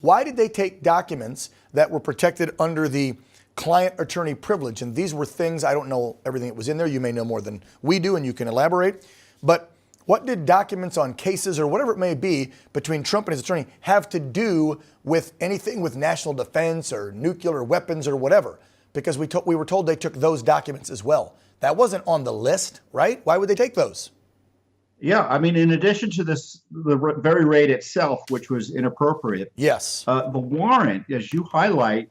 Why did they take documents that were protected under the client-attorney privilege? And these were things, I don't know everything that was in there. You may know more than we do, and you can elaborate. But what did documents on cases or whatever it may be between Trump and his attorney have to do with anything with national defense or nuclear weapons or whatever? Because we were told they took those documents as well. That wasn't on the list, right? Why would they take those? Yeah, I mean, in addition to this, the very raid itself, which was inappropriate. Yes. The warrant, as you highlight,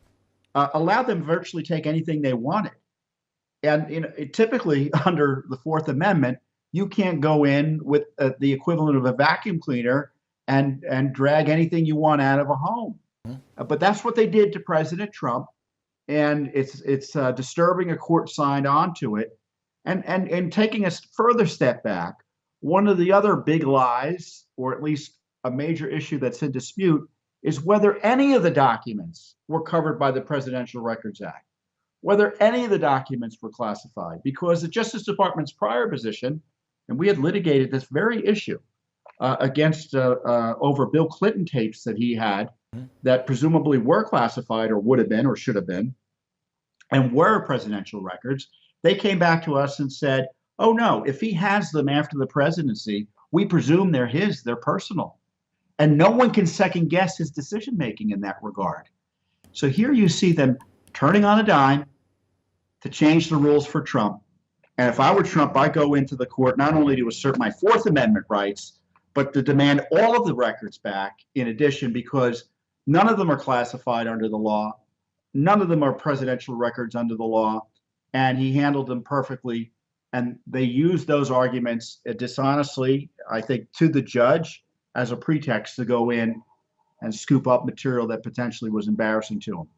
allowed them virtually take anything they wanted. And typically under the Fourth Amendment, you can't go in with the equivalent of a vacuum cleaner and drag anything you want out of a home. Mm-hmm. But that's what they did to President Trump, and it's disturbing. A court signed on to it, and taking a further step back. One of the other big lies, or at least a major issue that's in dispute, is whether any of the documents were covered by the Presidential Records Act, whether any of the documents were classified, because the Justice Department's prior position, and we had litigated this very issue against over Bill Clinton tapes that he had that presumably were classified or would have been or should have been and were presidential records. They came back to us and said, oh, no, if he has them after the presidency, we presume they're his, they're personal. And no one can second guess his decision making in that regard. So here you see them turning on a dime to change the rules for Trump. And if I were Trump, I'd go into the court not only to assert my Fourth Amendment rights, but to demand all of the records back in addition, because none of them are classified under the law. None of them are presidential records under the law. And he handled them perfectly. And they used those arguments dishonestly, I think, to the judge as a pretext to go in and scoop up material that potentially was embarrassing to him.